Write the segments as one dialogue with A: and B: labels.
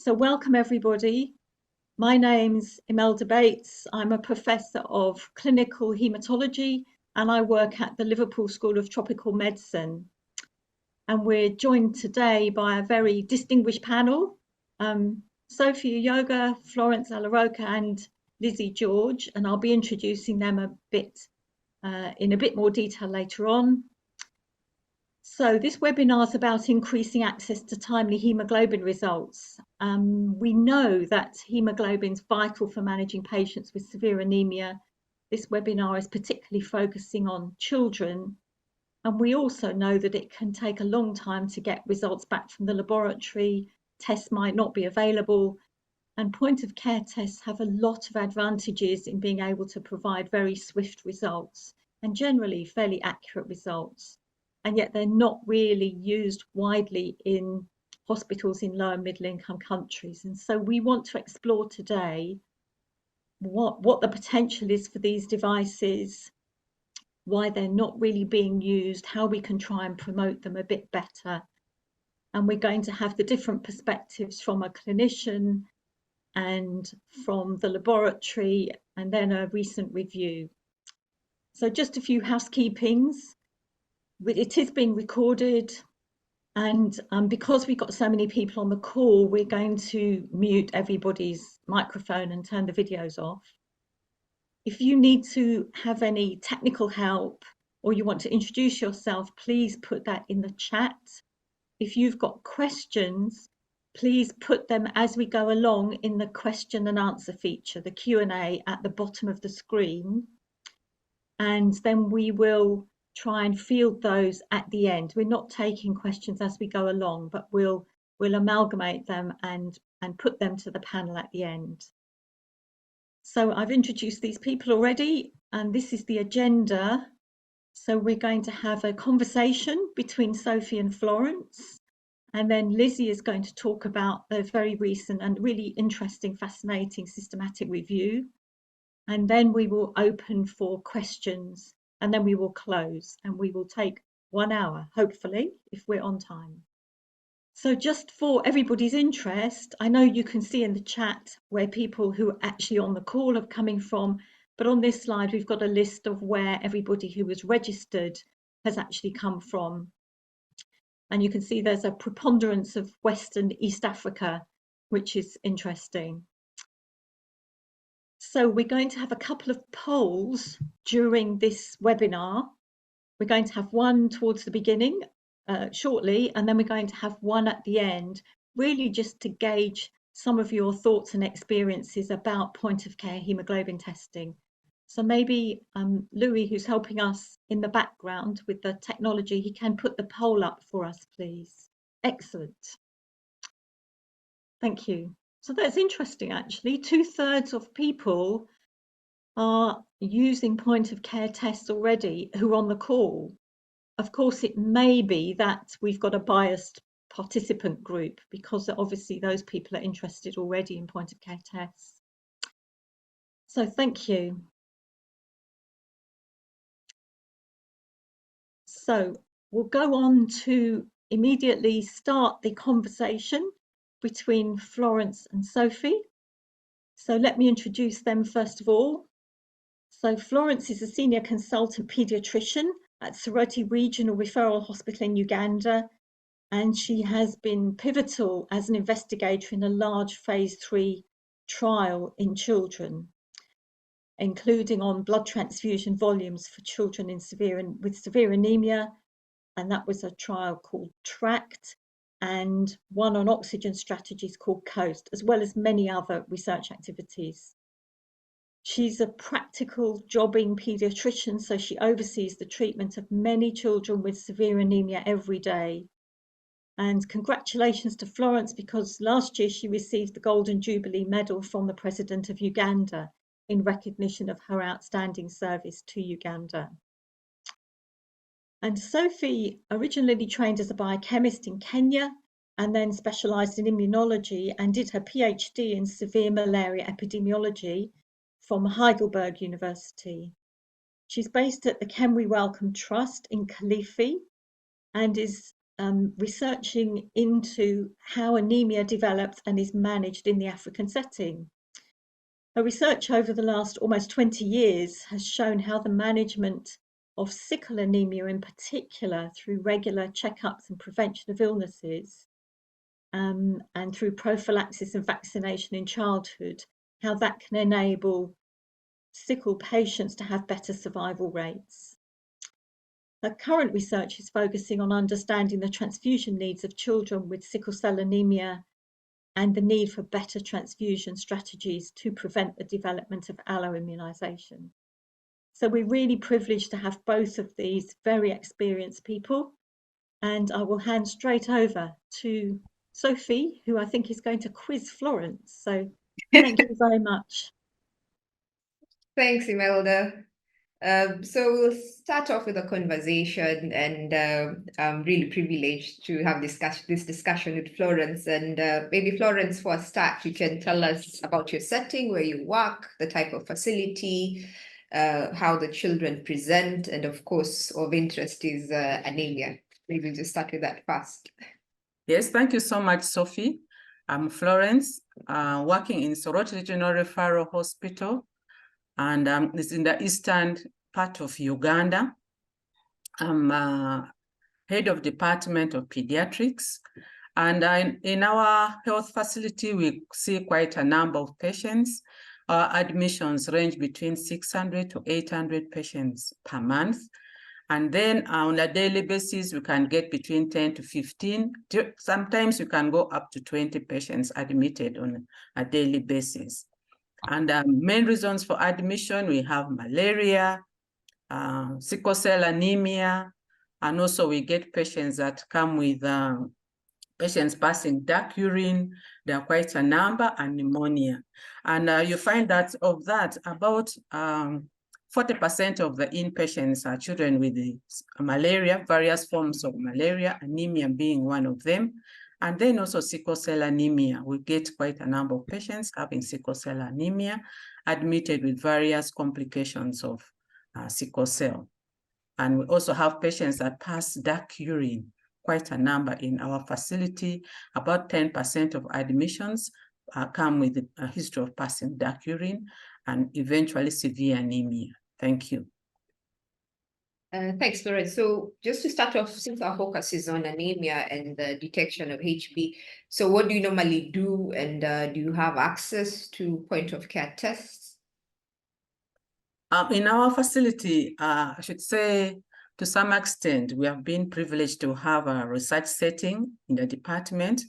A: So welcome everybody. My name's Imelda Bates. I'm a professor of clinical haematology and I work at the Liverpool School of Tropical Medicine. And we're joined today by a very distinguished panel, Sophia Yoga, Florence Alaroca and Lizzie George, and I'll be introducing them in a bit more detail later on. So this webinar is about increasing access to timely haemoglobin results. We know that haemoglobin is vital for managing patients with severe anemia. This webinar is particularly focusing on children. And we also know that it can take a long time to get results back from the laboratory. Tests might not be available. And point of care tests have a lot of advantages in being able to provide very swift results and generally fairly accurate results. And yet they're not really used widely in hospitals in low and middle income countries. And so we want to explore today what the potential is for these devices, why they're not really being used, how we can try and promote them a bit better. And we're going to have the different perspectives from a clinician and from the laboratory, and then a recent review. So just a few housekeepings. It is being recorded, and because we've got so many people on the call, we're going to mute everybody's microphone and turn the videos off. If you need to have any technical help or you want to introduce yourself, please put that in the chat. If you've got questions, please put them as we go along in the question and answer feature, the Q&A at the bottom of the screen. And then we will try and field those at the end. We're not taking questions as we go along, but we'll amalgamate them and put them to the panel at the end. So I've introduced these people already, and this is the agenda. So we're going to have a conversation between Sophie and Florence, and then Lizzie is going to talk about the very recent and really interesting, fascinating systematic review. And then we will open for questions, and then we will close, and we will take 1 hour, hopefully, if we're on time. So just for everybody's interest, I know you can see in the chat where people who are actually on the call are coming from, but on this slide, we've got a list of where everybody who was registered has actually come from. And you can see there's a preponderance of West and East Africa, which is interesting. So we're going to have a couple of polls during this webinar. We're going to have one towards the beginning shortly, and then we're going to have one at the end, really just to gauge some of your thoughts and experiences about point of care haemoglobin testing. So maybe Louis, who's helping us in the background with the technology, he can put the poll up for us, please. Excellent. Thank you. So that's interesting, actually. 2/3 of people are using point of care tests already who are on the call. Of course, it may be that we've got a biased participant group because obviously those people are interested already in point of care tests. So thank you. So we'll go on to immediately start the conversation between Florence and Sophie. So let me introduce them first of all. So Florence is a senior consultant paediatrician at Soroti Regional Referral Hospital in Uganda, and she has been pivotal as an investigator in a large phase 3 trial in children, including on blood transfusion volumes for children with severe anemia, and that was a trial called TRACT, and one on oxygen strategies called COAST, as well as many other research activities. She's a practical jobbing paediatrician, so she oversees the treatment of many children with severe anemia every day. And congratulations to Florence, because last year she received the Golden Jubilee Medal from the President of Uganda in recognition of her outstanding service to Uganda. And Sophie originally trained as a biochemist in Kenya and then specialised in immunology and did her PhD in severe malaria epidemiology from Heidelberg University. She's based at the Can We Welcome Trust in Kilifi and is researching into how anemia develops and is managed in the African setting. Her research over the last almost 20 years has shown how the management of sickle anemia in particular, through regular checkups and prevention of illnesses, and through prophylaxis and vaccination in childhood, how that can enable sickle patients to have better survival rates. Her current research is focusing on understanding the transfusion needs of children with sickle cell anemia and the need for better transfusion strategies to prevent the development of alloimmunization. So we're really privileged to have both of these very experienced people, and I will hand straight over to Sophie, who I think is going to quiz Florence. So thank you very much.
B: Thanks, Imelda. So we'll start off with a conversation, and I'm really privileged to have this discussion with Florence. And maybe Florence, for a start, you can tell us about your setting, where you work, the type of facility, how the children present, and of course, of interest is anemia. Maybe we'll just start with that first.
C: Yes, thank you so much, Sophie. I'm Florence, working in Soroti Regional Referral Hospital, and it's in the eastern part of Uganda. I'm head of department of pediatrics, and in our health facility, we see quite a number of patients. Our admissions range between 600 to 800 patients per month. And then on a daily basis, we can get between 10 to 15. Sometimes you can go up to 20 patients admitted on a daily basis. And main reasons for admission, we have malaria, sickle cell anemia, and also we get patients that come with patients passing dark urine. There are quite a number, and pneumonia. And you find that of that, about 40% of the inpatients are children with malaria, various forms of malaria, anemia being one of them. And then also sickle cell anemia. We get quite a number of patients having sickle cell anemia admitted with various complications of sickle cell. And we also have patients that pass dark urine, quite a number in our facility. About 10% of admissions come with a history of passing dark urine and eventually severe anemia. Thank you.
B: Thanks, Florence. So just to start off, since our focus is on anemia and the detection of HB, so what do you normally do, and do you have access to point of care tests?
C: In our facility, I should say, to some extent, we have been privileged to have a research setting in the department.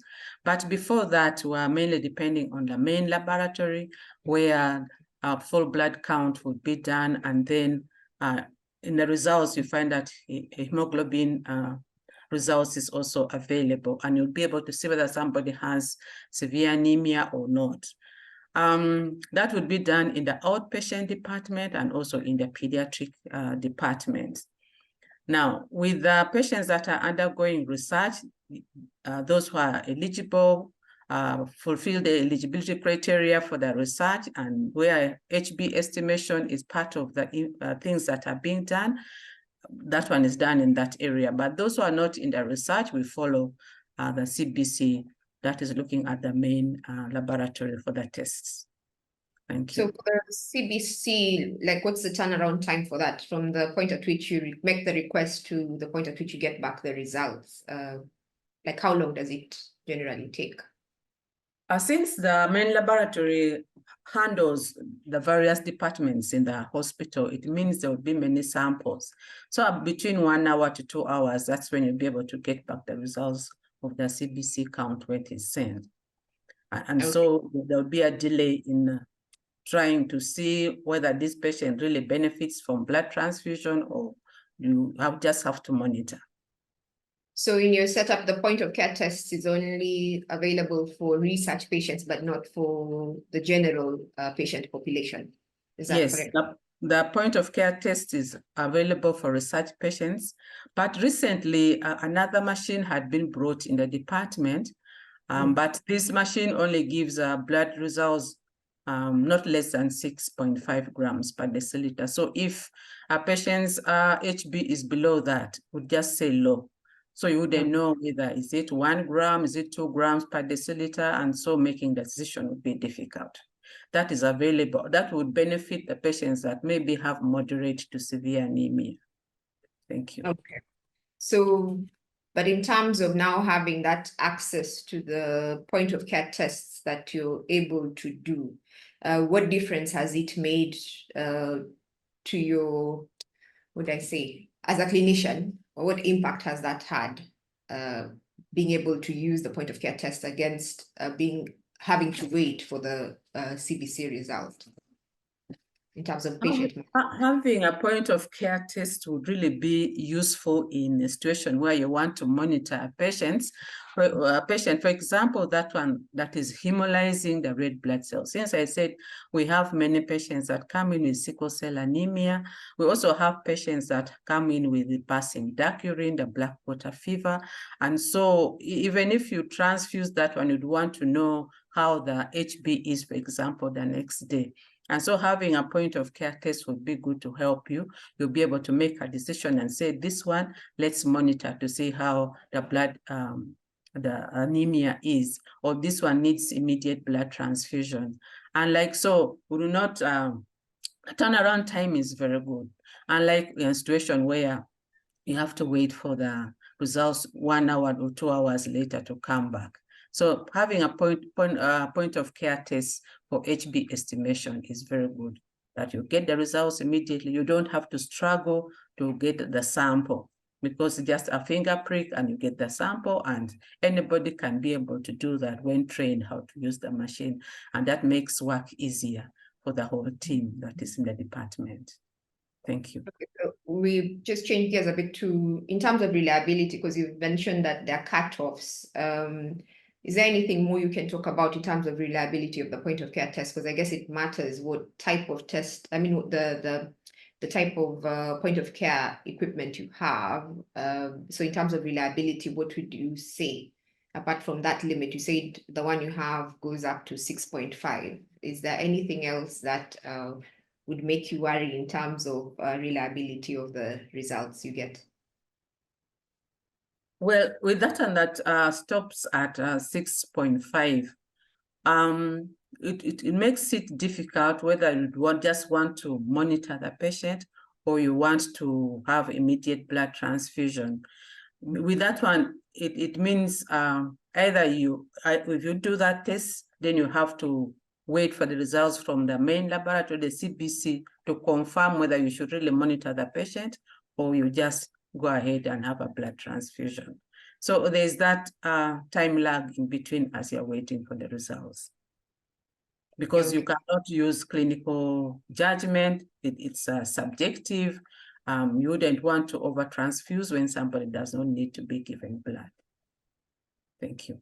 C: But before that, we are mainly depending on the main laboratory, where a full blood count would be done. And then in the results, you find that haemoglobin results is also available. And you'll be able to see whether somebody has severe anemia or not. That would be done in the outpatient department and also in the pediatric department. Now, with the patients that are undergoing research, those who are eligible, fulfill the eligibility criteria for the research, and where HB estimation is part of the things that are being done, that one is done in that area. But those who are not in the research, we follow the CBC that is looking at the main laboratory for the tests. Thank you.
B: So for the CBC, like what's the turnaround time for that, from the point at which you make the request to the point at which you get back the results? Like how long does it generally take?
C: Since the main laboratory handles the various departments in the hospital, it means there will be many samples. So between 1 hour to 2 hours, that's when you'll be able to get back the results of the CBC count when it is sent. And okay. So there'll be a delay in trying to see whether this patient really benefits from blood transfusion, or you just have to monitor.
B: So in your setup, the point of care test is only available for research patients, but not for the general patient population. Is that correct?
C: Yes, the point of care test is available for research patients, but recently another machine had been brought in the department, but this machine only gives blood results not less than 6.5 grams per deciliter. So if a patient's HB is below that, we'll just say low. So you wouldn't know whether is it 1 gram, is it 2 grams per deciliter, and so making the decision would be difficult. That is available. That would benefit the patients that maybe have moderate to severe anemia. Thank you.
B: Okay. So, but in terms of now having that access to the point of care tests that you're able to do, what difference has it made to your, what would I say, as a clinician, or what impact has that had, being able to use the point of care test against having to wait for the CBC result in terms of patient?
C: Having a point of care test would really be useful in a situation where you want to monitor a patient. For example, that one that is hemolyzing the red blood cells. Since I said we have many patients that come in with sickle cell anemia, we also have patients that come in with the passing dark urine, the black water fever. And so even if you transfuse that one, you'd want to know how the HB is, for example, the next day. And so having a point of care test would be good to help you. You'll be able to make a decision and say, this one, let's monitor to see how the blood, the anemia is, or this one needs immediate blood transfusion. And like so, we do not, turnaround time is very good. Unlike in a situation where you have to wait for the results 1 hour or 2 hours later to come back. So having a point of care test for HB estimation is very good, that you get the results immediately. You don't have to struggle to get the sample, because it's just a finger prick and you get the sample, and anybody can be able to do that when trained how to use the machine. And that makes work easier for the whole team that is in the department. Thank you.
B: Okay, so we just changed gears a bit to, in terms of reliability, because you've mentioned that there are cutoffs. Is there anything more you can talk about in terms of reliability of the point of care test? Because I guess it matters what type of test, I mean, the type of point of care equipment you have. So in terms of reliability, what would you say? Apart from that limit, you said the one you have goes up to 6.5. Is there anything else that would make you worry in terms of reliability of the results you get?
C: Well, with that one that stops at 6.5, it makes it difficult whether you just want to monitor the patient or you want to have immediate blood transfusion. With that one, it means either if you do that test, then you have to wait for the results from the main laboratory, the CBC, to confirm whether you should really monitor the patient or you just go ahead and have a blood transfusion. So there's that time lag in between as you're waiting for the results. Because you cannot use clinical judgment, it's subjective. You wouldn't want to over-transfuse when somebody does not need to be given blood. Thank you.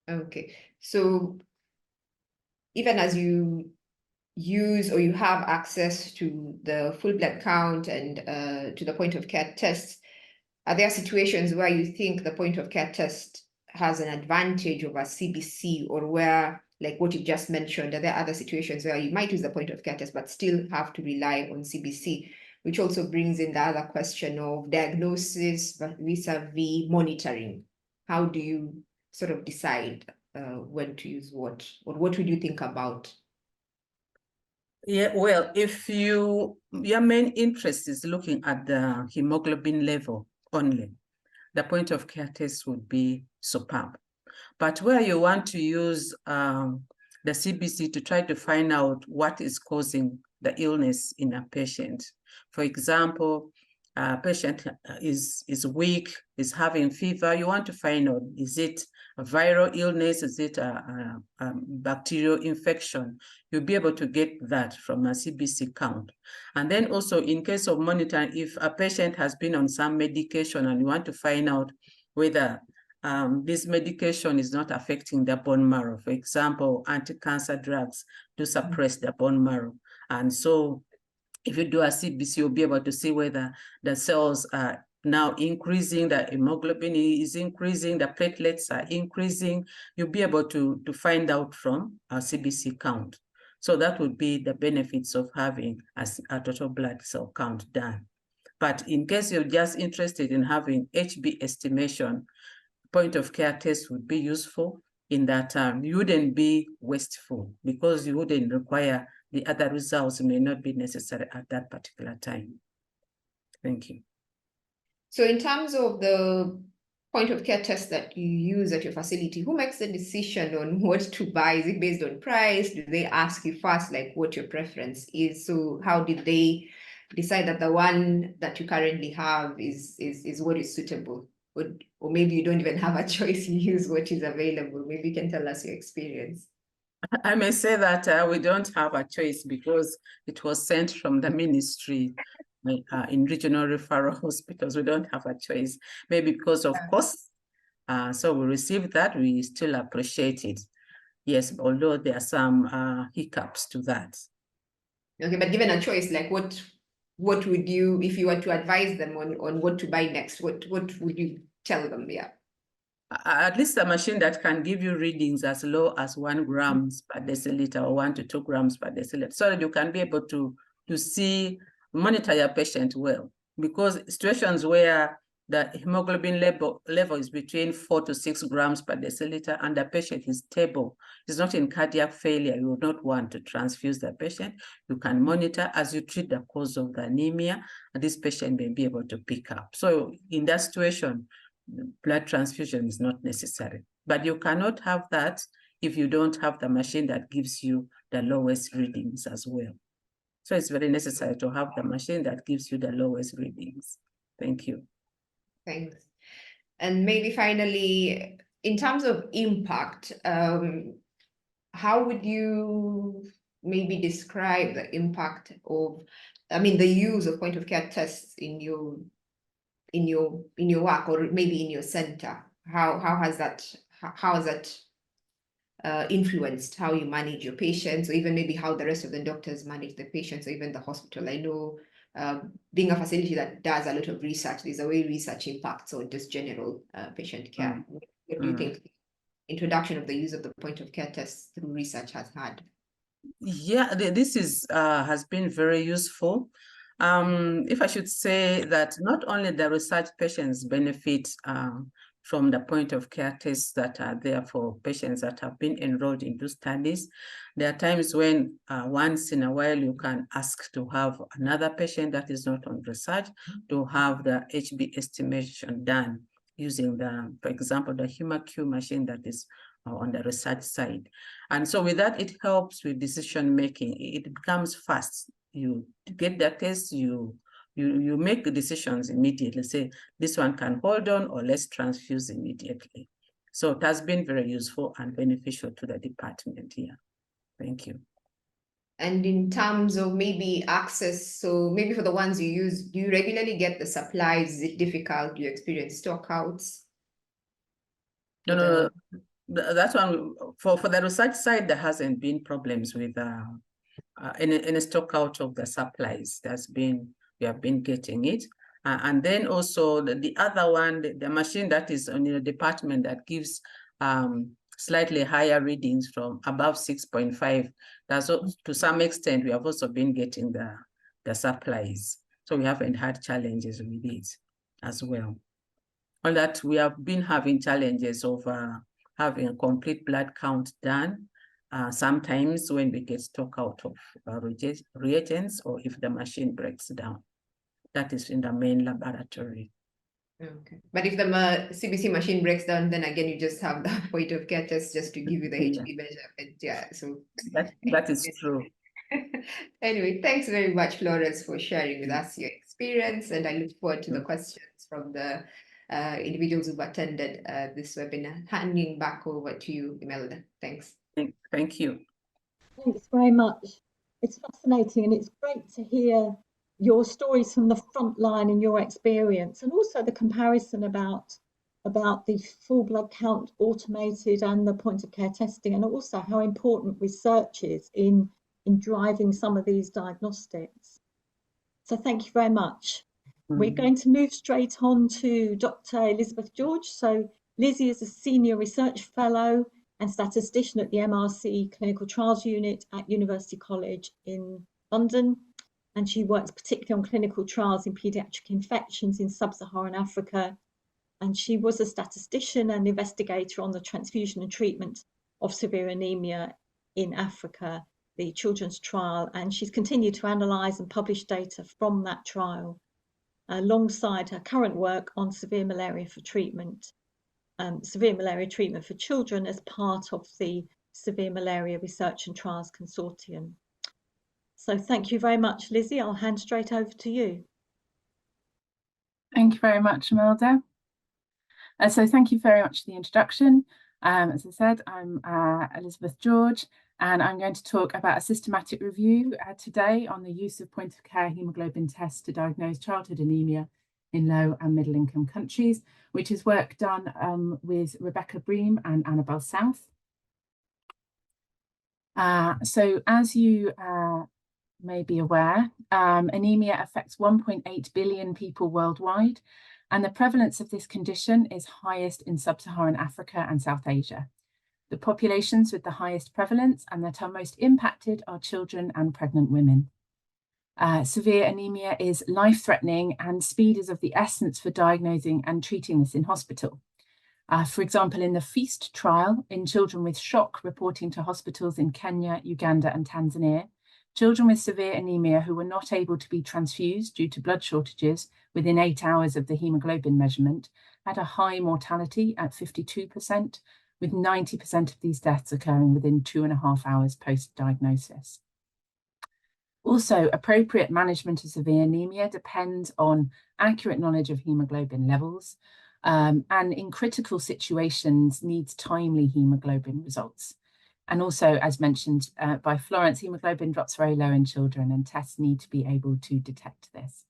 B: Okay, so even as you use or you have access to the full blood count and to the point of care tests, are there situations where you think the point of care test has an advantage over CBC, or where, like what you just mentioned, are there other situations where you might use the point of care test but still have to rely on CBC, which also brings in the other question of diagnosis vis-a-vis monitoring? How do you sort of decide when to use what, or what would you think about?
C: Yeah, well, if your main interest is looking at the hemoglobin level only, the point of care test would be superb. But where you want to use the CBC to try to find out what is causing the illness in a patient. For example, a patient is weak, is having fever. You want to find out, is it a viral illness? Is it a bacterial infection? You'll be able to get that from a CBC count. And then also in case of monitoring, if a patient has been on some medication and you want to find out whether this medication is not affecting the bone marrow. For example, anti-cancer drugs do suppress the bone marrow. And so if you do a CBC, you'll be able to see whether the cells are now increasing, the hemoglobin is increasing, the platelets are increasing. You'll be able to find out from a CBC count. So that would be the benefits of having a total blood cell count done. But in case you're just interested in having HB estimation, point of care test would be useful in that you wouldn't be wasteful because you wouldn't require the other results may not be necessary at that particular time. Thank you.
B: So in terms of the point of care test that you use at your facility, who makes the decision on what to buy? Is it based on price? Do they ask you first, like what your preference is? So how did they decide that the one that you currently have is what is suitable? Or maybe you don't even have a choice, you use what is available. Maybe you can tell us your experience.
C: I may say that we don't have a choice because it was sent from the ministry in regional referral hospitals. We don't have a choice, maybe because of cost. So we received that, we still appreciate it. Yes, although there are some hiccups to that.
B: Okay, but given a choice, like what would you, if you were to advise them on what to buy next, what would you tell them? Yeah.
C: At least a machine that can give you readings as low as 1 grams per deciliter or 1 to 2 grams per deciliter, so that you can be able to see, monitor your patient well. Because situations where the hemoglobin level is between 4 to 6 grams per deciliter and the patient is stable, is not in cardiac failure, you would not want to transfuse the patient. You can monitor as you treat the cause of the anemia, and this patient may be able to pick up. So in that situation, blood transfusion is not necessary. But you cannot have that if you don't have the machine that gives you the lowest readings as well. So it's very necessary to have the machine that gives you the lowest readings. Thank you.
B: Thanks. And maybe finally, in terms of impact, how would you maybe describe the impact of, the use of point of care tests in your work, or maybe in your center? How has that influenced how you manage your patients, or even maybe how the rest of the doctors manage the patients, or even the hospital? I know being a facility that does a lot of research, there's a way research impacts on just general patient care. What do you think the introduction of the use of the point of care tests through research has had?
C: Yeah, this has been very useful. If I should say that not only the research patients benefit from the point of care tests that are there for patients that have been enrolled into studies, there are times when once in a while you can ask to have another patient that is not on research to have the HB estimation done using for example, the HemaQ machine that is on the research side. And so with that, it helps with decision making. It becomes fast. You get the test, you make decisions immediately. Say, this one can hold on, or let's transfuse immediately. So it has been very useful and beneficial to the department here. Thank you.
B: And in terms of maybe access, so maybe for the ones you use, do you regularly get the supplies? Is it difficult? Do you experience stockouts?
C: No. That one, for the research side, there hasn't been problems with any stock out of the supplies. We have been getting it. And then also the other one, the machine that is on your department that gives slightly higher readings from above 6.5. That's to some extent, we have also been getting the supplies. So we haven't had challenges with it as well. On that, we have been having challenges of having a complete blood count done. Sometimes when we get stock out of reagents, or if the machine breaks down. That is in the main laboratory.
B: Okay. But if the CBC machine breaks down, then again, you just have the point of care test just to give you the HB measurement. Yeah, so
C: that is true.
B: Anyway, thanks very much, Florence, for sharing with us your experience, and I look forward to the questions from the individuals who've attended this webinar. Handing back over to you, Imelda. Thanks.
C: Thank you.
A: Thanks very much. It's fascinating, and it's great to hear your stories from the front line and your experience, and also the comparison about the full blood count automated and the point of care testing, and also how important research is in driving some of these diagnostics. So thank you very much. We're going to move straight on to Dr. Elizabeth George. So Lizzie is a senior research fellow and statistician at the MRC Clinical Trials Unit at University College in London. and she works particularly on clinical trials in paediatric infections in sub-Saharan Africa. And she was a statistician and investigator on the transfusion and treatment of severe anemia in Africa, the children's trial, and she's continued to analyse and publish data from that trial alongside her current work on severe malaria treatment for children as part of the Severe Malaria Research and Trials Consortium. So thank you very much, Lizzie. I'll hand straight over to you.
D: Thank you very much, Imelda. So thank you very much for the introduction. As I said, I'm Elizabeth George, and I'm going to talk about a systematic review today on the use of point-of-care haemoglobin tests to diagnose childhood anemia in low and middle income countries, which is work done with Rebecca Bream and Annabelle South. So as you may be aware, anemia affects 1.8 billion people worldwide, and the prevalence of this condition is highest in sub-Saharan Africa and South Asia. The populations with the highest prevalence and that are most impacted are children and pregnant women. Severe anemia is life-threatening, and speed is of the essence for diagnosing and treating this in hospital. For example, in the FEAST trial in children with shock reporting to hospitals in Kenya, Uganda and Tanzania, children with severe anemia who were not able to be transfused due to blood shortages within 8 hours of the haemoglobin measurement had a high mortality at 52%, with 90% of these deaths occurring within 2.5 hours post-diagnosis. Also, appropriate management of severe anemia depends on accurate knowledge of haemoglobin levels, and in critical situations needs timely haemoglobin results. And also, as mentioned by Florence, haemoglobin drops very low in children, and tests need to be able to detect this.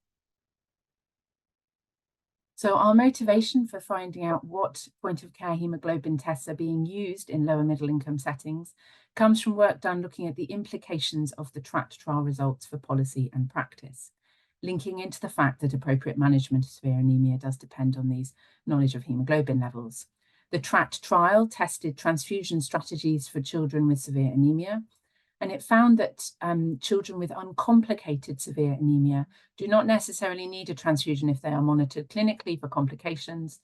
D: So our motivation for finding out what point-of-care haemoglobin tests are being used in lower middle income settings comes from work done looking at the implications of the TRACT trial results for policy and practice, linking into the fact that appropriate management of severe anemia does depend on these knowledge of haemoglobin levels. The TRACT trial tested transfusion strategies for children with severe anemia, and it found that children with uncomplicated severe anemia do not necessarily need a transfusion if they are monitored clinically for complications.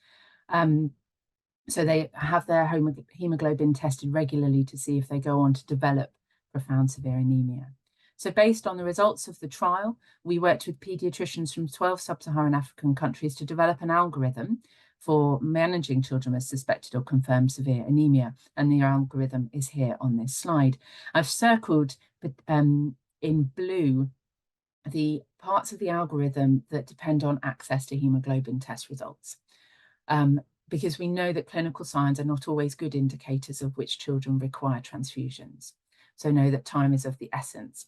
D: So they have their haemoglobin tested regularly to see if they go on to develop profound severe anemia. So based on the results of the trial, we worked with paediatricians from 12 sub-Saharan African countries to develop an algorithm for managing children with suspected or confirmed severe anemia. And the algorithm is here on this slide. I've circled in blue the parts of the algorithm that depend on access to haemoglobin test results, because we know that clinical signs are not always good indicators of which children require transfusions. So know that time is of the essence,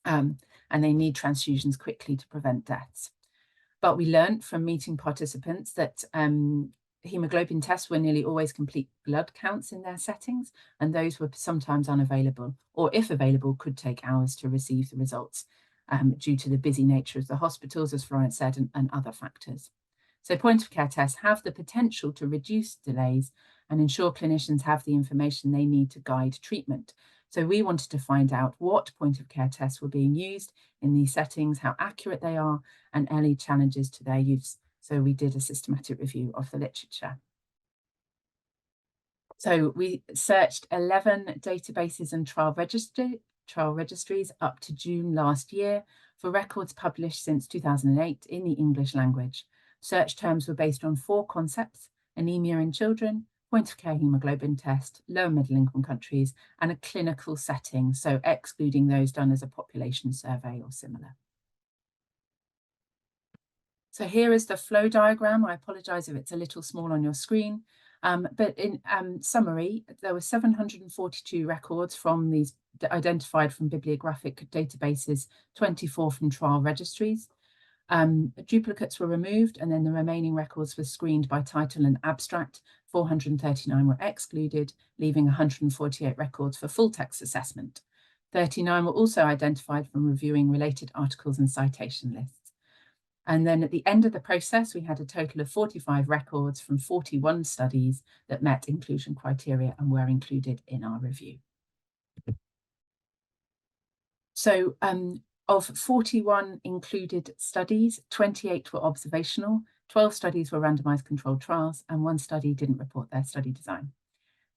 D: and they need transfusions quickly to prevent deaths. But we learned from meeting participants that haemoglobin tests were nearly always complete blood counts in their settings, and those were sometimes unavailable, or if available, could take hours to receive the results due to the busy nature of the hospitals, as Florence said, and other factors. So point-of-care tests have the potential to reduce delays and ensure clinicians have the information they need to guide treatment. So we wanted to find out what point-of-care tests were being used in these settings, how accurate they are, and any challenges to their use. So we did a systematic review of the literature. So we searched 11 databases and trial registries up to June last year for records published since 2008 in the English language. Search terms were based on 4 concepts: anemia in children, point-of-care haemoglobin test, low and middle income countries, and a clinical setting, so excluding those done as a population survey or similar. So here is the flow diagram. I apologise if it's a little small on your screen, but in summary, there were 742 records from these identified from bibliographic databases, 24 from trial registries. Duplicates were removed, and then the remaining records were screened by title and abstract. 439 were excluded, leaving 148 records for full text assessment. 39 were also identified from reviewing related articles and citation lists. And then at the end of the process, we had a total of 45 records from 41 studies that met inclusion criteria and were included in our review. So Of 41 included studies, 28 were observational, 12 studies were randomized controlled trials, and 1 study didn't report their study design.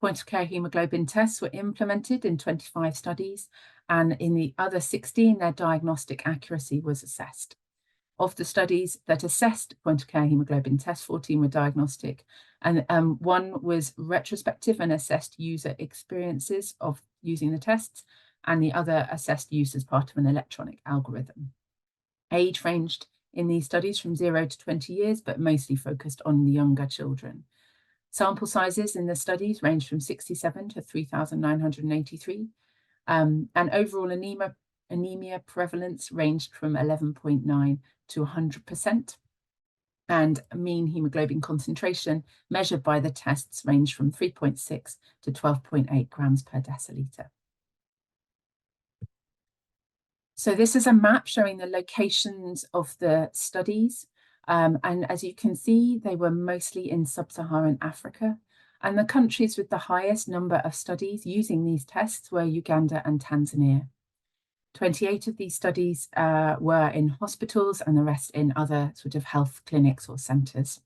D: Point-of-care haemoglobin tests were implemented in 25 studies, and in the other 16, their diagnostic accuracy was assessed. Of the studies that assessed point-of-care haemoglobin tests, 14 were diagnostic, and 1 was retrospective and assessed user experiences of using the tests, and the other assessed use as part of an electronic algorithm. Age ranged in these studies from 0 to 20 years, but mostly focused on the younger children. Sample sizes in the studies ranged from 67 to 3,983, and overall anemia prevalence ranged from 11.9 to 100%, and mean hemoglobin concentration measured by the tests ranged from 3.6 to 12.8 grams per deciliter. So this is a map showing the locations of the studies. And as you can see, they were mostly in sub-Saharan Africa. And the countries with the highest number of studies using these tests were Uganda and Tanzania. 28 of these studies were in hospitals and the rest in other sort of health clinics or centres.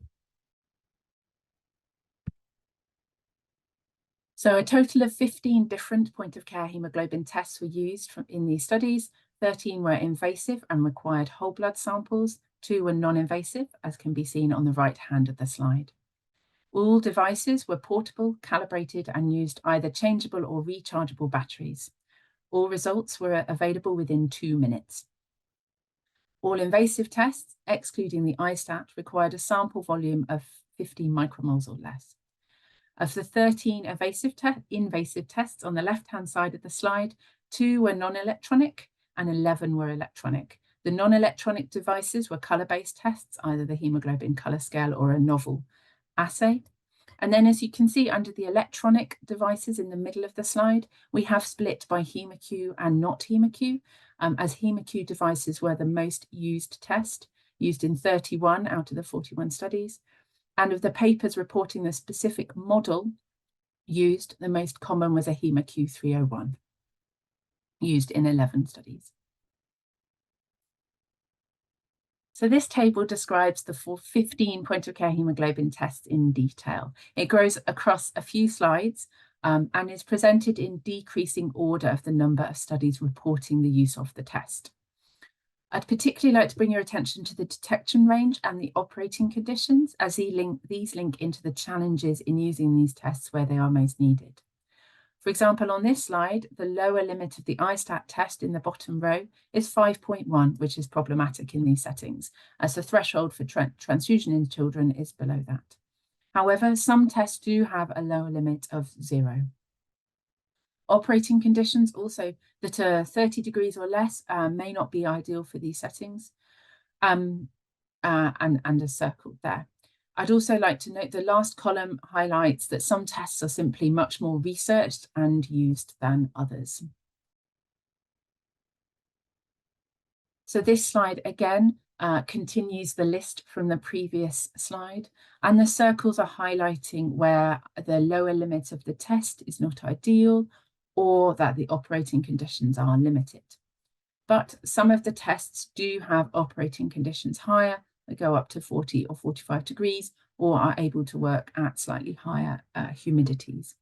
D: So a total of 15 different point-of-care haemoglobin tests were used in these studies. 13 were invasive and required whole blood samples. 2 were non-invasive, as can be seen on the right hand of the slide. All devices were portable, calibrated, and used either changeable or rechargeable batteries. All results were available within 2 minutes. All invasive tests, excluding the iStat, required a sample volume of 15 micromoles or less. Of the 13 invasive tests on the left-hand side of the slide, 2 were non-electronic and 11 were electronic. The non-electronic devices were colour-based tests, either the haemoglobin colour scale or a novel assay. And then, as you can see under the electronic devices in the middle of the slide, we have split by HemoQ and not HemoQ, as HemoQ devices were the most used test, used in 31 out of the 41 studies. And of the papers reporting the specific model used, the most common was a HemoQ 301, used in 11 studies. So this table describes the 15 point-of-care haemoglobin tests in detail. It goes across a few slides and is presented in decreasing order of the number of studies reporting the use of the test. I'd particularly like to bring your attention to the detection range and the operating conditions, as these link into the challenges in using these tests where they are most needed. For example, on this slide, the lower limit of the iStat test in the bottom row is 5.1, which is problematic in these settings, as the threshold for transfusion in children is below that. However, some tests do have a lower limit of 0. Operating conditions also that are 30 degrees or less may not be ideal for these settings, and are circled there. I'd also like to note the last column highlights that some tests are simply much more researched and used than others. So this slide again continues the list from the previous slide, and the circles are highlighting where the lower limit of the test is not ideal or that the operating conditions are limited. But some of the tests do have operating conditions higher. They go up to 40 or 45 degrees or are able to work at slightly higher humidities.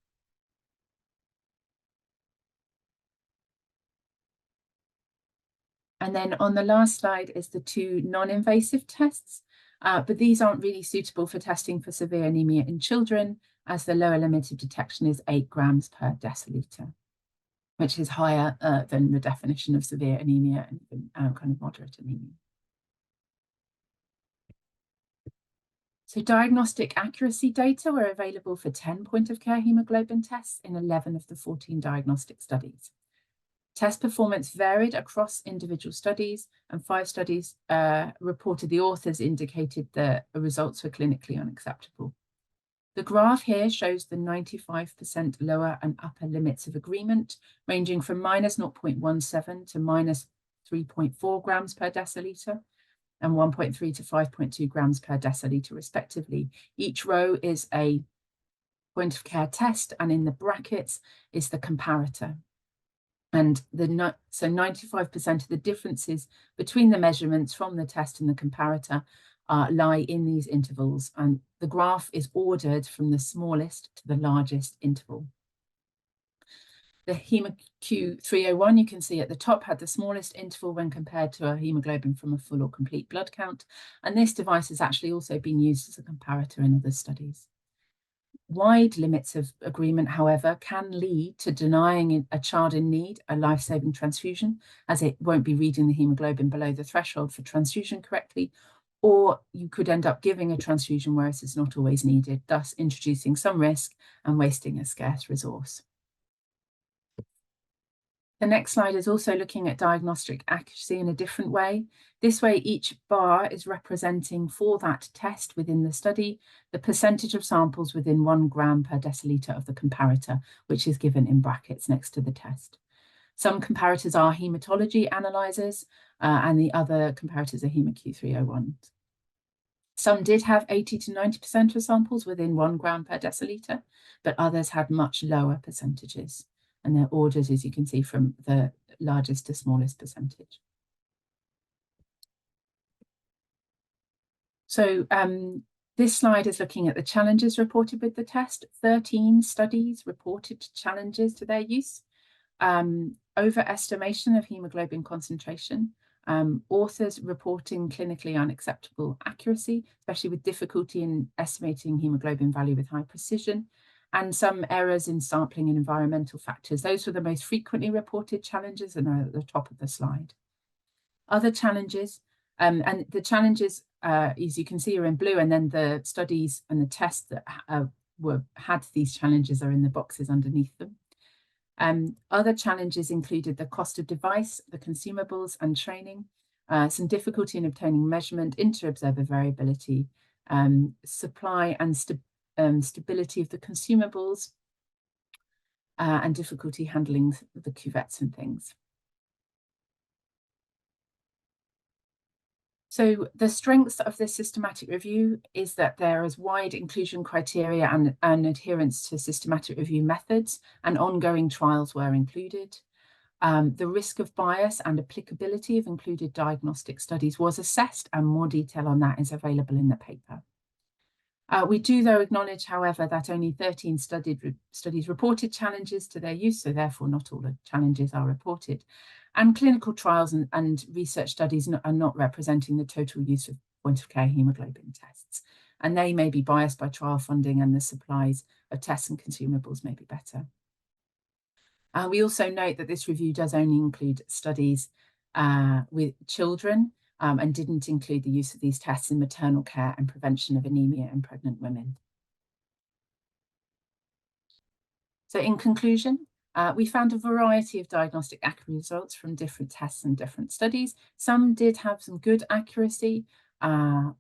D: And then on the last slide is the 2 non-invasive tests, but these aren't really suitable for testing for severe anemia in children, as the lower limit of detection is 8 grams per deciliter, which is higher than the definition of severe anemia and even kind of moderate anemia. So diagnostic accuracy data were available for 10 point-of-care haemoglobin tests in 11 of the 14 diagnostic studies. Test performance varied across individual studies, and 5 studies reported the authors indicated the results were clinically unacceptable. The graph here shows the 95% lower and upper limits of agreement, ranging from minus 0.17 to minus 3.4 grams per deciliter, and 1.3 to 5.2 grams per deciliter respectively. Each row is a point of care test, and in the brackets is the comparator. And so 95% of the differences between the measurements from the test and the comparator lie in these intervals, and the graph is ordered from the smallest to the largest interval. The HemoQ301, you can see at the top, had the smallest interval when compared to a hemoglobin from a full or complete blood count, and this device has actually also been used as a comparator in other studies. Wide limits of agreement, however, can lead to denying a child in need a life-saving transfusion, as it won't be reading the hemoglobin below the threshold for transfusion correctly, or you could end up giving a transfusion whereas it's not always needed, thus introducing some risk and wasting a scarce resource. The next slide is also looking at diagnostic accuracy in a different way. This way, each bar is representing for that test within the study the percentage of samples within 1 gram per deciliter of the comparator, which is given in brackets next to the test. Some comparators are hematology analyzers, and the other comparators are HemoQ301s. Some did have 80 to 90% of samples within 1 gram per deciliter, but others had much lower percentages. And they're ordered, as you can see, from the largest to smallest percentage. So this slide is looking at the challenges reported with the test. 13 studies reported challenges to their use. Overestimation of hemoglobin concentration, authors reporting clinically unacceptable accuracy, especially with difficulty in estimating hemoglobin value with high precision, and some errors in sampling and environmental factors. Those were the most frequently reported challenges and are at the top of the slide. Other challenges, and the challenges, as you can see, are in blue, and then the studies and the tests that had these challenges are in the boxes underneath them. Other challenges included the cost of device, the consumables and training, some difficulty in obtaining measurement, inter-observer variability, supply and stability of the consumables, and difficulty handling the cuvettes and things. So the strengths of this systematic review is that there is wide inclusion criteria and adherence to systematic review methods, and ongoing trials were included. The risk of bias and applicability of included diagnostic studies was assessed, and more detail on that is available in the paper. We do, though, acknowledge, however, that only 13 studies reported challenges to their use, so therefore not all the challenges are reported. And clinical trials and research studies are not representing the total use of point-of-care hemoglobin tests, and they may be biased by trial funding, and the supplies of tests and consumables may be better. We also note that this review does only include studies with children, and didn't include the use of these tests in maternal care and prevention of anaemia in pregnant women. So in conclusion, we found a variety of diagnostic accuracy results from different tests and different studies. Some did have some good accuracy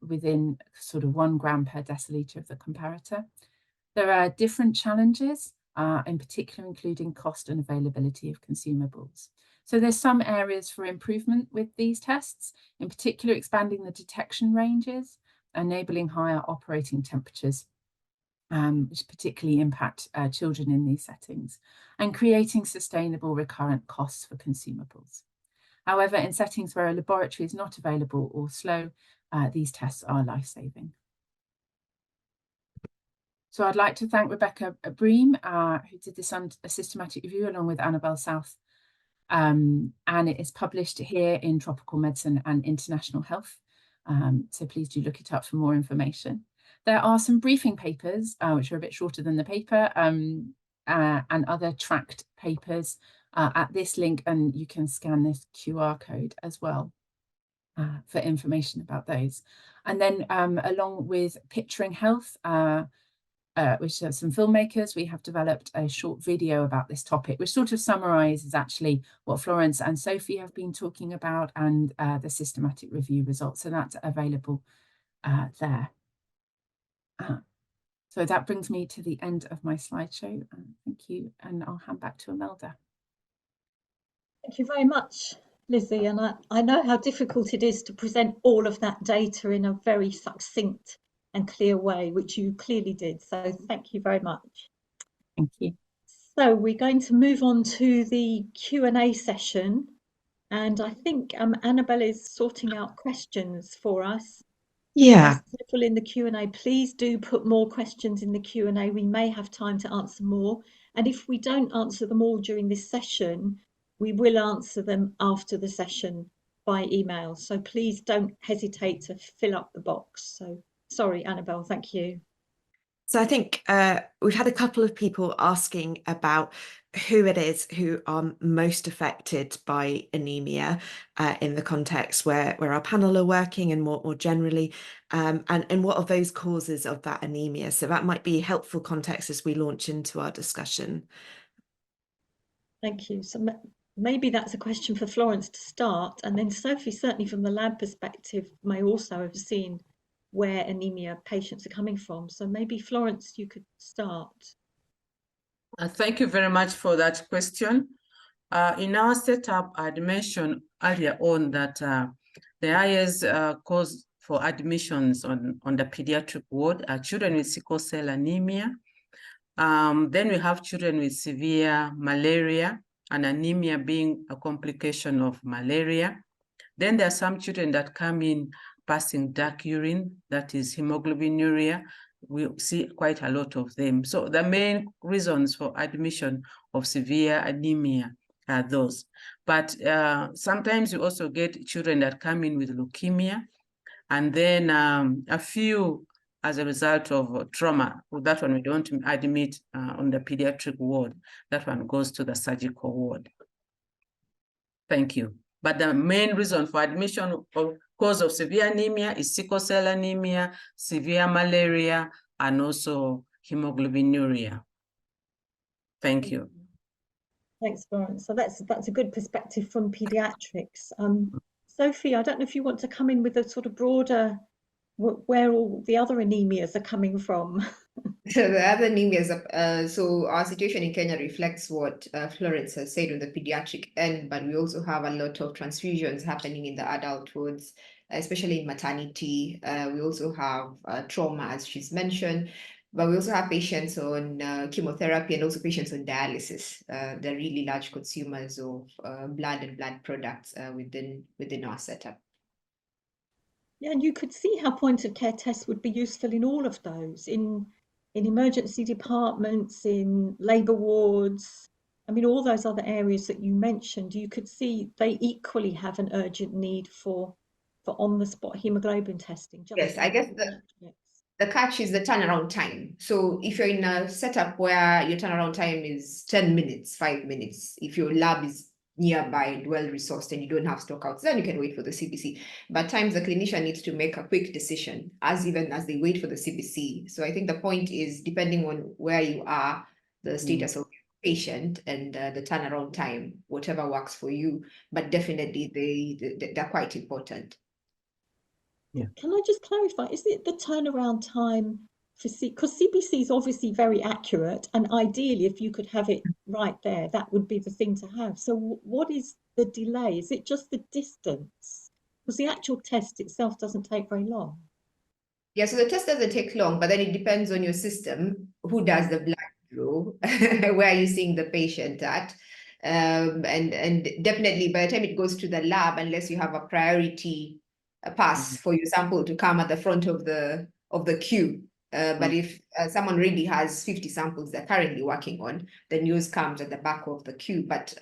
D: within sort of 1 gram per deciliter of the comparator. There are different challenges, in particular including cost and availability of consumables. So there's some areas for improvement with these tests, in particular expanding the detection ranges, enabling higher operating temperatures, which particularly impact children in these settings, and creating sustainable recurrent costs for consumables. However, in settings where a laboratory is not available or slow, these tests are life-saving. So I'd like to thank Rebecca Bream, who did this a systematic review along with Annabelle South, and it is published here in Tropical Medicine and International Health. So please do look it up for more information. There are some briefing papers, which are a bit shorter than the paper, and other tracked papers at this link, and you can scan this QR code as well for information about those. And then along with Picturing Health, which are some filmmakers, we have developed a short video about this topic, which sort of summarizes actually what Florence and Sophie have been talking about, and the systematic review results. So that's available there. So that brings me to the end of my slideshow. Thank you, and I'll hand back to Imelda.
A: Thank you very much, Lizzie. And I know how difficult it is to present all of that data in a very succinct and clear way, which you clearly did. So thank you very much.
D: Thank you.
A: So we're going to move on to the Q&A session. And I think Annabelle is sorting out questions for us.
E: Yeah.
A: People in the Q&A, please do put more questions in the Q&A. We may have time to answer more. And if we don't answer them all during this session, we will answer them after the session by email. So please don't hesitate to fill up the box. So sorry, Annabelle, thank you.
E: So I think we've had a couple of people asking about who it is who are most affected by anemia in the context where our panel are working and more generally, and what are those causes of that anemia. So that might be helpful context as we launch into our discussion.
A: Thank you. So maybe that's a question for Florence to start, and then Sophie, certainly from the lab perspective, may also have seen where anemia patients are coming from. So maybe Florence, you could start.
C: Thank you very much for that question. In our setup, I had mentioned earlier on that the highest cause for admissions on the pediatric ward are children with sickle cell anemia. Then we have children with severe malaria, and anemia being a complication of malaria. Then there are some children that come in passing dark urine, that is hemoglobinuria. We see quite a lot of them. So the main reasons for admission of severe anemia are those. But sometimes you also get children that come in with leukemia, and then a few as a result of trauma. With that one, we don't admit on the pediatric ward. That one goes to the surgical ward. Thank you. But the main reason for admission of cause of severe anemia is sickle cell anemia, severe malaria, and also hemoglobinuria. Thank you.
A: Thanks, Florence. So that's a good perspective from pediatrics. Sophie, I don't know if you want to come in with a sort of broader where all the other anemias are coming from.
B: So the other anemias, so our situation in Kenya reflects what Florence has said on the pediatric end, but we also have a lot of transfusions happening in the adult wards, especially in maternity. We also have trauma, as she's mentioned, but we also have patients on chemotherapy and also patients on dialysis. They're really large consumers of blood and blood products within our setup.
A: Yeah, and you could see how point of care tests would be useful in all of those, in emergency departments, in labour wards. I mean, all those other areas that you mentioned, you could see they equally have an urgent need for on-the-spot haemoglobin testing.
B: Yes, I guess the catch is the turnaround time. So if you're in a setup where your turnaround time is 10 minutes, 5 minutes, if your lab is nearby and well-resourced and you don't have stockouts, then you can wait for the CBC. But times the clinician needs to make a quick decision even as they wait for the CBC. So I think the point is, depending on where you are, the status of your patient and the turnaround time, whatever works for you, but definitely they're quite important.
C: Yeah.
A: Can I just clarify, is it the turnaround time for because CBC is obviously very accurate, and ideally if you could have it right there, that would be the thing to have. So what is the delay? Is it just the distance? Because the actual test itself doesn't take very long.
B: Yeah, so the test doesn't take long, but then it depends on your system, who does the blood draw, where are you seeing the patient at? And definitely by the time it goes to the lab, unless you have a priority pass for your sample to come at the front of the queue. But if someone really has 50 samples they're currently working on, then yours comes at the back of the queue. But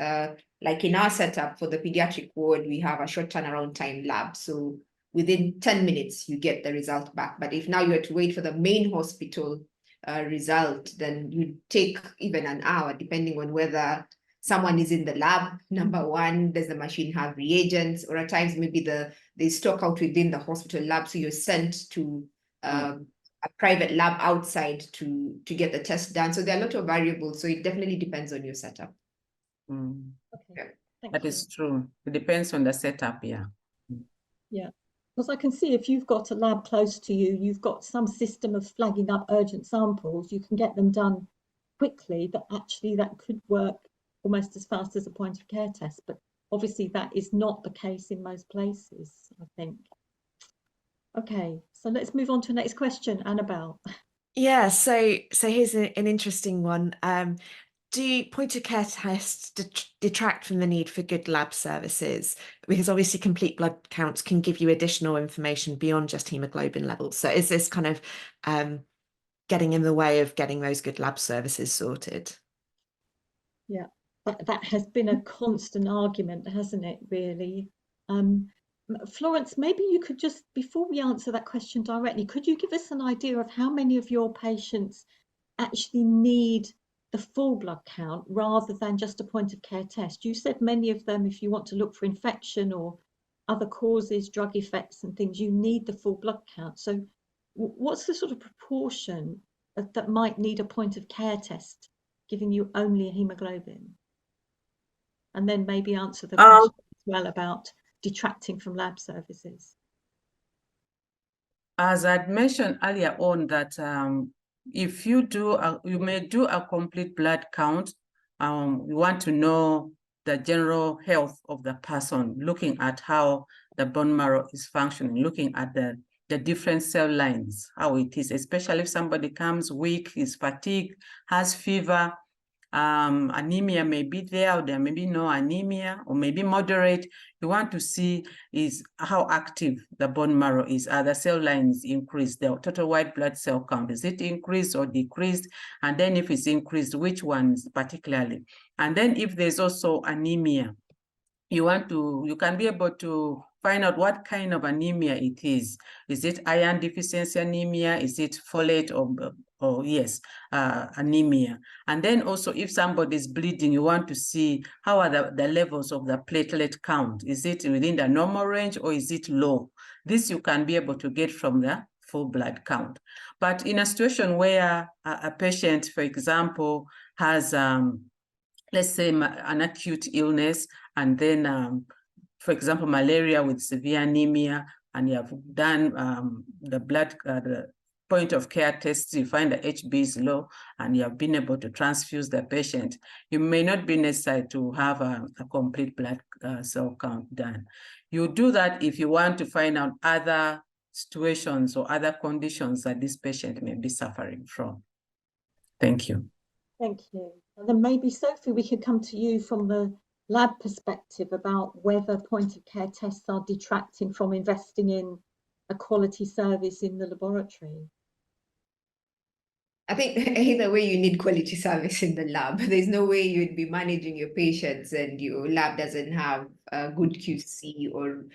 B: like in our setup for the pediatric ward, we have a short turnaround time lab. So within 10 minutes, you get the result back. But if now you have to wait for the main hospital result, then you take even an hour, depending on whether someone is in the lab. Number one, does the machine have reagents? Or at times, maybe they stock out within the hospital lab, so you're sent to a private lab outside to get the test done. So there are a lot of variables. So it definitely depends on your setup.
A: Okay,
C: That is true. It depends on the setup, yeah.
A: Yeah, because I can see if you've got a lab close to you, you've got some system of flagging up urgent samples, you can get them done quickly, but actually that could work almost as fast as a point of care test. But obviously that is not the case in most places, I think. Okay, so let's move on to the next question, Annabelle.
E: Yeah, so here's an interesting one. do point of care tests detract from the need for good lab services? Because obviously complete blood counts can give you additional information beyond just haemoglobin levels. So is this kind of getting in the way of getting those good lab services sorted?
A: Yeah, that has been a constant argument, hasn't it, really? Florence, maybe you could just, before we answer that question directly, could you give us an idea of how many of your patients actually need the full blood count rather than just a point of care test? You said many of them, if you want to look for infection or other causes, drug effects and things, you need the full blood count. So what's the sort of proportion that might need a point of care test giving you only a haemoglobin? And then maybe answer the question as well about detracting from lab services.
C: As I'd mentioned earlier on, that if you do, you may do a complete blood count. You want to know the general health of the person, looking at how the bone marrow is functioning, looking at the different cell lines, how it is, especially if somebody comes weak, is fatigued, has fever, anemia may be there, or there may be no anemia, or maybe moderate. You want to see is how active the bone marrow is. Are the cell lines increased? The total white blood cell count, is it increased or decreased? And then if it's increased, which ones particularly? And then if there's also anemia, you can be able to find out what kind of anemia it is. Is it iron deficiency anemia? Is it folate or yes, anemia? And then also if somebody is bleeding, you want to see how are the levels of the platelet count. Is it within the normal range or is it low? This you can be able to get from the full blood count. But in a situation where a patient, for example, has let's say an acute illness, and then, for example, malaria with severe anemia, and you have done the blood, the point of care tests, you find the HB is low, and you have been able to transfuse the patient, you may not be necessary to have a complete blood cell count done. You do that if you want to find out other situations or other conditions that this patient may be suffering from. Thank you.
A: Thank you. And then maybe, Sophie, we could come to you from the lab perspective about whether point of care tests are detracting from investing in a quality service in the laboratory.
B: I think either way you need quality service in the lab. There's no way you'd be managing your patients and your lab doesn't have a good QC or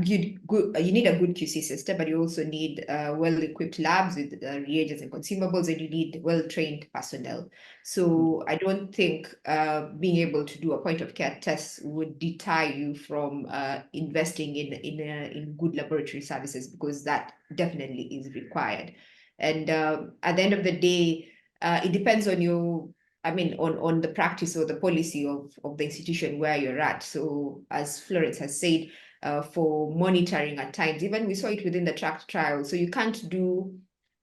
B: you need a good QC system, but you also need well-equipped labs with reagents and consumables, and you need well-trained personnel. So I don't think being able to do a point of care test would deter you from investing in good laboratory services, because that definitely is required. And at the end of the day, it depends on you, on the practice or the policy of the institution where you're at. So as Florence has said, for monitoring at times, even we saw it within the tract trial. So you can't do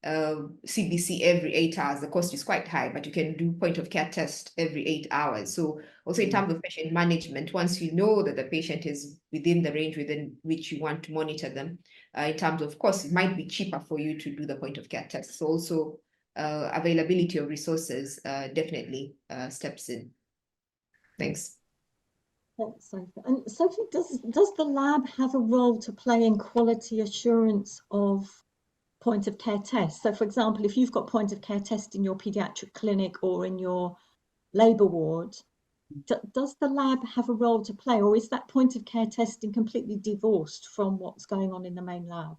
B: CBC every 8 hours. The cost is quite high, but you can do point of care test every 8 hours. So also in terms of patient management, once you know that the patient is within the range within which you want to monitor them, in terms of cost, it might be cheaper for you to do the point of care tests. So also availability of resources definitely steps in. Thanks.
A: Thanks, Sophie. And Sophie, does the lab have a role to play in quality assurance of point of care tests? So for example, if you've got point of care tests in your pediatric clinic or in your labour ward, does the lab have a role to play, or is that point of care testing completely divorced from what's going on in the main lab?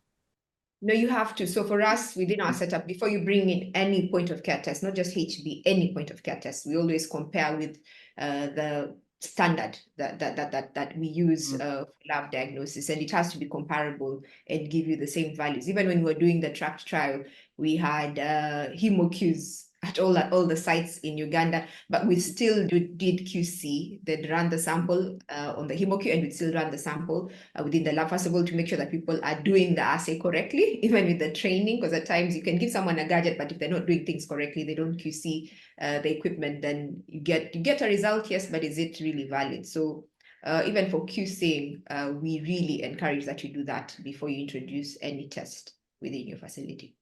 B: No, you have to. So for us, within our setup, before you bring in any point of care test, not just HB, any point of care test, we always compare with the standard that we use for lab diagnosis, and it has to be comparable and give you the same values. Even when we were doing the tract trial, we had hemoQs at all the sites in Uganda, but we still did QC. They'd run the sample on the hemoQ, and we'd still run the sample within the lab, first of all, to make sure that people are doing the assay correctly, even with the training, because at times you can give someone a gadget, but if they're not doing things correctly, they don't QC the equipment, then you get a result, yes, but is it really valid? So even for QCing, we really encourage that you do that before you introduce any test within your facility.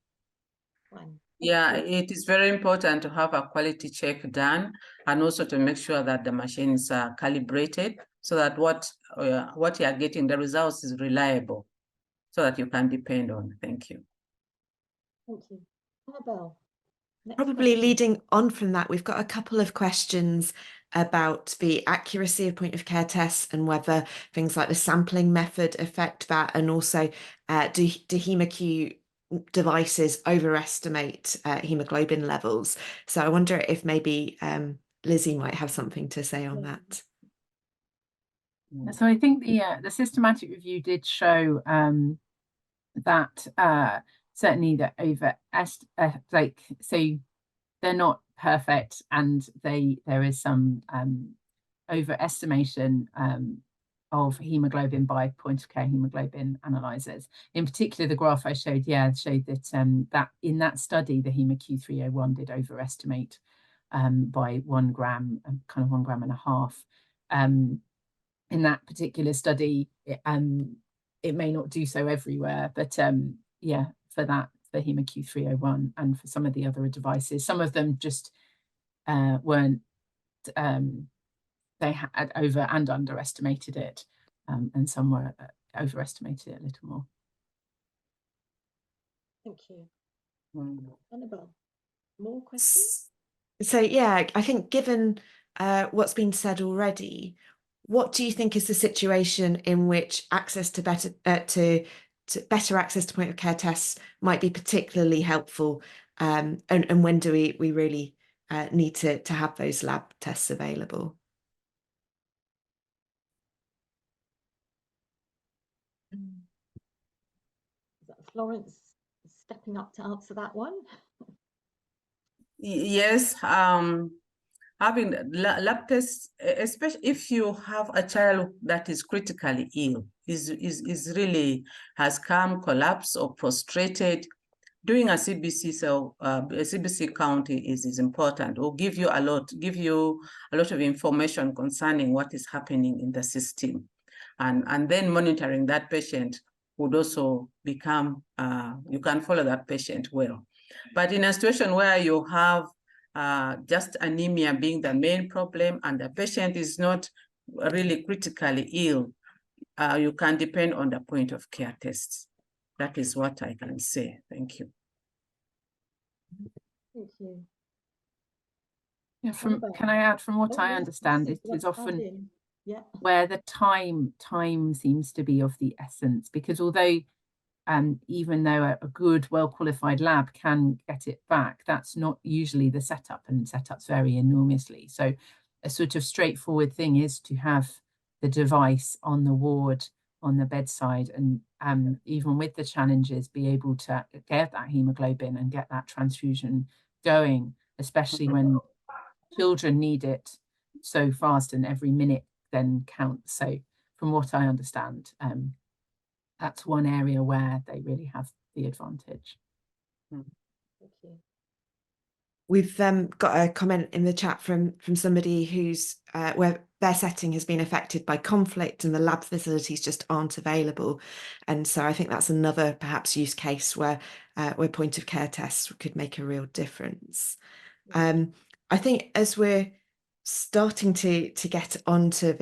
A: Fine.
C: Yeah, it is very important to have a quality check done, and also to make sure that the machines are calibrated so that what you are getting, the results is reliable, so that you can depend on. Thank you.
A: Thank you. Annabelle. Next
E: Probably
A: question.
E: leading on from that, we've got a couple of questions about the accuracy of point of care tests and whether things like the sampling method affect that, and also do HemoQ devices overestimate hemoglobin levels. So I wonder if maybe Lizzie might have something to say on that.
D: So I think the systematic review did show that certainly that so they're not perfect, and there is some overestimation of hemoglobin by point of care hemoglobin analyzers. In particular, the graph I showed, showed that that in that study, the HemoQ 301 did overestimate by 1 gram, kind of 1.5 grams. In that particular study, it may not do so everywhere, but yeah, for HemoQ 301 and for some of the other devices, some of them just weren't, they had over and underestimated it, and some were overestimated it a little more.
A: Thank you. Annabelle, more questions?
E: So yeah, I think given what's been said already, what do you think is the situation in which access to better access to point of care tests might be particularly helpful, and when do we really need to have those lab tests available?
A: Is that Florence stepping up to answer that one?
C: Yes, having lab tests, especially if you have a child that is critically ill, is really has come collapsed or prostrated, doing a CBC count is important. Will give you a lot of information concerning what is happening in the system, and then monitoring that patient would also become you can follow that patient well. But in a situation where you have just anemia being the main problem and the patient is not really critically ill, you can depend on the point of care tests. That is what I can say. Thank you.
A: Thank you.
D: Yeah, can I add, from what I understand, it is often where the time seems to be of the essence, because although even though a good, well-qualified lab can get it back, that's not usually the setup, and setups vary enormously. So a sort of straightforward thing is to have the device on the ward, on the bedside, and even with the challenges, be able to get that hemoglobin and get that transfusion going, especially when children need it so fast and every minute then counts. So from what I understand, that's one area where they really have the advantage.
A: Thank you.
E: We've got a comment in the chat from somebody who's where their setting has been affected by conflict and the lab facilities just aren't available, and so I think that's another perhaps use case where point of care tests could make a real difference. I think as we're starting to get onto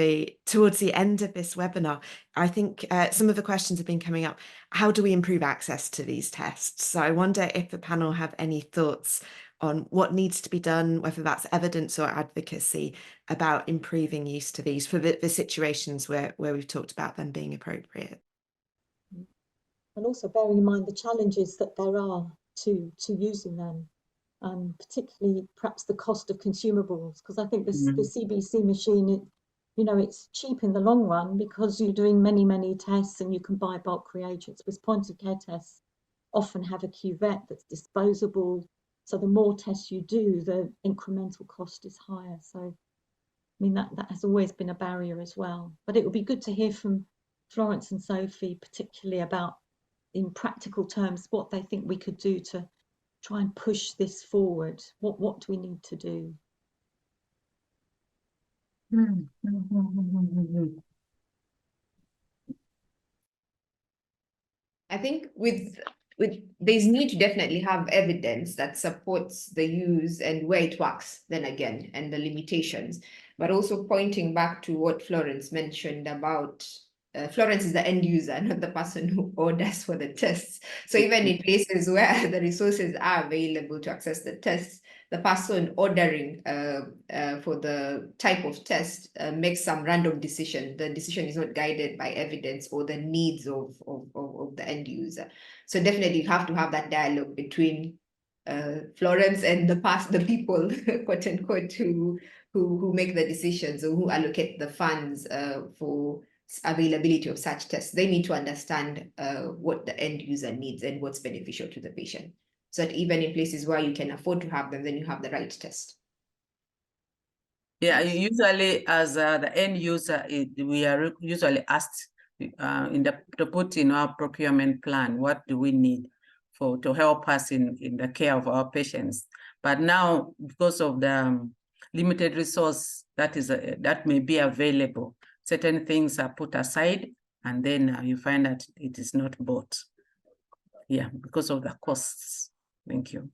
E: towards the end of this webinar, I think some of the questions have been coming up. How do we improve access to these tests? So I wonder if the panel have any thoughts on what needs to be done, whether that's evidence or advocacy about improving use to these for the situations where we've talked about them being appropriate.
A: And also bearing in mind the challenges that there are to using them. Particularly perhaps the cost of consumables, because I think the CBC machine, it's cheap in the long run because you're doing many tests and you can buy bulk reagents. With point of care tests often have a cuvette that's disposable, so the more tests you do, the incremental cost is higher. So I mean that has always been a barrier as well. But it would be good to hear from Florence and Sophie, particularly about, in practical terms, what they think we could do to try and push this forward. What do we need to do?
B: I think with there's need to definitely have evidence that supports the use and where it works, then again, and the limitations, but also pointing back to what Florence mentioned about Florence is the end user, not the person who orders for the tests. So even in places where the resources are available to access the tests, the person ordering for the type of test makes some random decision. The decision is not guided by evidence or the needs of the end user. So definitely you have to have that dialogue between Florence and the people, quote unquote, who make the decisions or who allocate the funds for availability of such tests. They need to understand what the end user needs and what's beneficial to the patient, so that even in places where you can afford to have them, then you have the right test.
C: Yeah, usually as the end user, we are usually asked to put in our procurement plan, what do we need to help us in the care of our patients. But now, because of the limited resource that may be available, certain things are put aside, and then you find that it is not bought. Yeah, because of the costs. Thank you.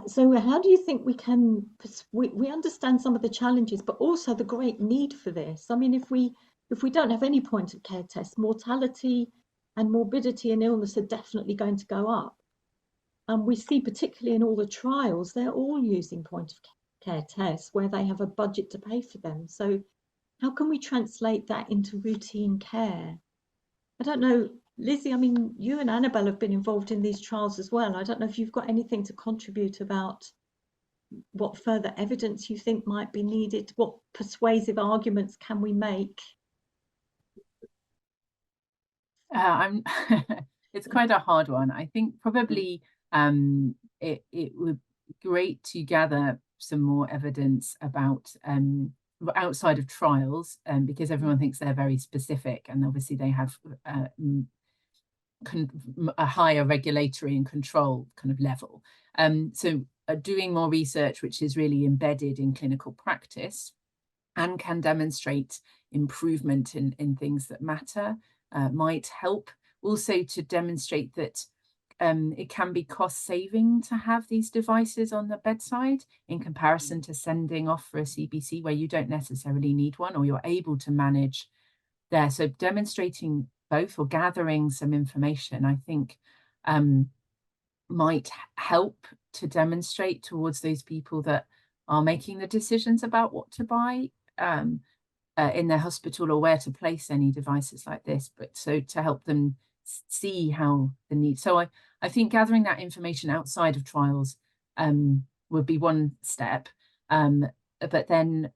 A: So how do you think we can, we understand some of the challenges, but also the great need for this? I mean, if we don't have any point of care tests, mortality and morbidity and illness are definitely going to go up. And we see, particularly in all the trials, they're all using point of care tests where they have a budget to pay for them. So how can we translate that into routine care? I don't know, Lizzie, I mean, you and Annabelle have been involved in these trials as well. I don't know if you've got anything to contribute about what further evidence you think might be needed. What persuasive arguments can we make?
D: It's quite a hard one. I think probably it would be great to gather some more evidence about outside of trials, because everyone thinks they're very specific, and obviously they have a higher regulatory and control kind of level. So doing more research which is really embedded in clinical practice and can demonstrate improvement in things that matter might help. Also to demonstrate that it can be cost saving to have these devices on the bedside in comparison to sending off for a CBC where you don't necessarily need one, or you're able to manage there. So demonstrating both or gathering some information, I think might help to demonstrate towards those people that are making the decisions about what to buy in their hospital or where to place any devices like this, but so to help them see how the need. So I think gathering that information outside of trials would be one step, but then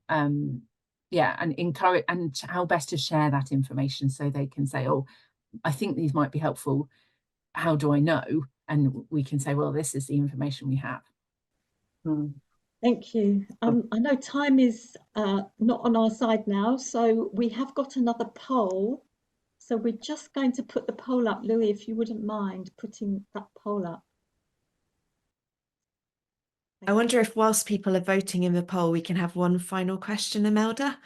D: yeah, and encourage and how best to share that information so they can say, oh, I think these might be helpful. How do I know? And we can say, well, this is the information we have.
A: Thank you. I know time is not on our side now, so we have got another poll. So we're just going to put the poll up. Louis, if you wouldn't mind putting that poll up.
E: I wonder if whilst people are voting in the poll, we can have one final question, Imelda.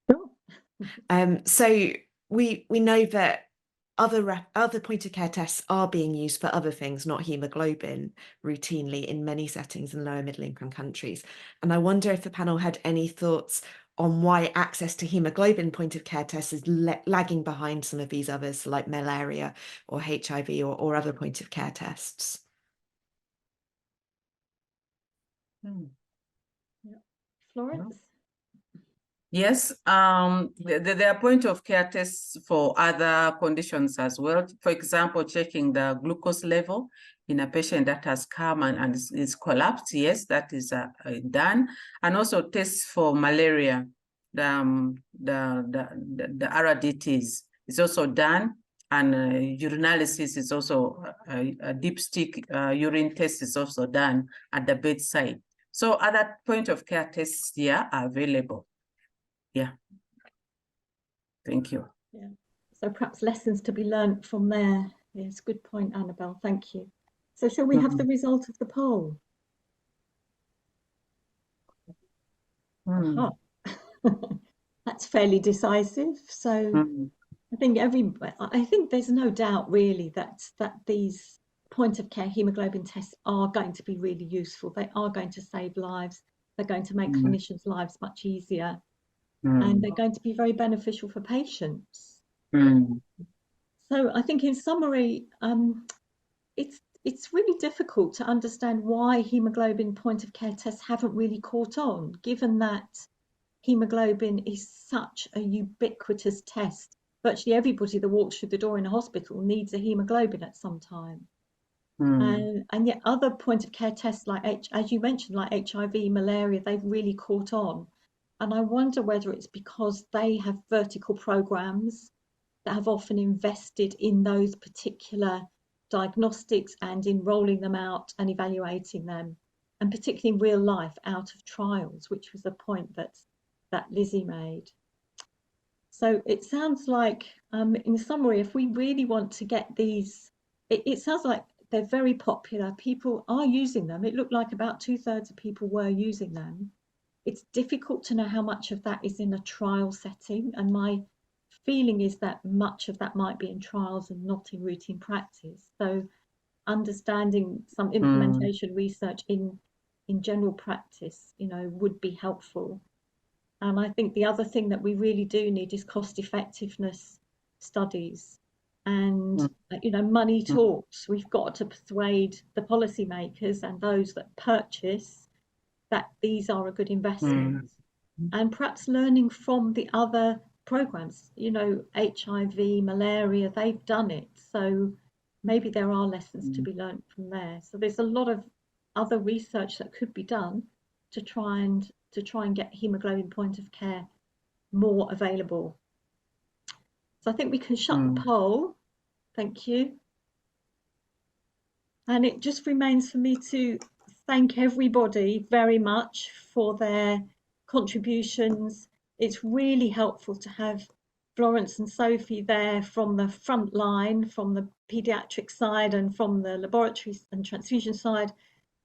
A: Sure.
E: So we know that other point of care tests are being used for other things, not haemoglobin, routinely in many settings in lower middle income countries. And I wonder if the panel had any thoughts on why access to haemoglobin point of care tests is lagging behind some of these others, like malaria or HIV or other point of care tests.
A: Yeah. Florence?
C: Yes, there are point of care tests for other conditions as well. For example, checking the glucose level in a patient that has come and is collapsed. Yes, that is done. And also tests for malaria, the RDTs is also done. And urinalysis is also a dipstick urine test is also done at the bedside. So other point of care tests here are available. Yeah. Thank you.
A: Yeah. So perhaps lessons to be learned from there. Yes, good point, Annabelle. Thank you. So shall we have the result of the poll? Aha. That's fairly decisive. So I think there's no doubt really that these point of care hemoglobin tests are going to be really useful. They are going to save lives. They're going to make clinicians' lives much easier, and they're going to be very beneficial for patients. So I think in summary, it's really difficult to understand why hemoglobin point of care tests haven't really caught on, given that hemoglobin is such a ubiquitous test. Virtually everybody that walks through the door in a hospital needs a hemoglobin at some time. And yet other point of care tests like, as you mentioned, like HIV, malaria, they've really caught on. And I wonder whether it's because they have vertical programs that have often invested in those particular diagnostics and in rolling them out and evaluating them, and particularly in real life out of trials, which was a point that Lizzie made. So it sounds like, in summary, if we really want to get these, it sounds like they're very popular. People are using them. It looked like about 2/3 of people were using them. It's difficult to know how much of that is in a trial setting, and my feeling is that much of that might be in trials and not in routine practice. So understanding some implementation research in general practice, would be helpful. And I think the other thing that we really do need is cost effectiveness studies. And money talks. We've got to persuade the policymakers and those that purchase that these are a good investment. And perhaps learning from the other programs, HIV, malaria, they've done it. So maybe there are lessons to be learned from there. So there's a lot of other research that could be done to try and get hemoglobin point of care more available. So I think we can shut the poll. Thank you. And it just remains for me to thank everybody very much for their contributions. It's really helpful to have Florence and Sophie there from the front line, from the paediatric side and from the laboratories and transfusion side,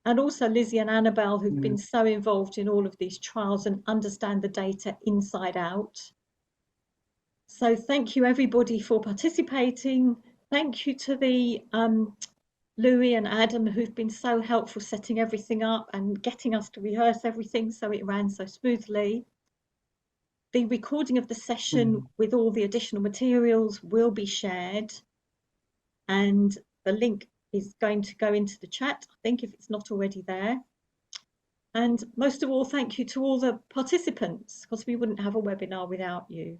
A: and also Lizzie and Annabelle, who've been so involved in all of these trials and understand the data inside out. So thank you everybody for participating. Thank you to the Louis and Adam, who've been so helpful setting everything up and getting us to rehearse everything so it ran so smoothly. The recording of the session with all the additional materials will be shared, and the link is going to go into the chat, I think, if it's not already there. And most of all, thank you to all the participants, because we wouldn't have a webinar without you.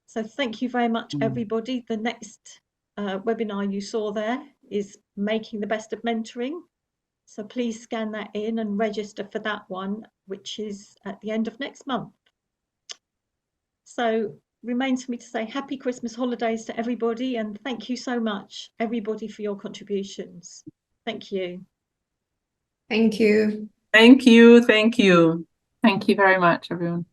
A: So thank you very much, everybody. The next webinar you saw there is Making the Best of Mentoring. So please scan that in and register for that one, which is at the end of next month. So remains for me to say happy Christmas holidays to everybody, and thank you so much, everybody, for your contributions. Thank you.
B: Thank you.
C: Thank you. Thank you.
D: Thank you very much, everyone.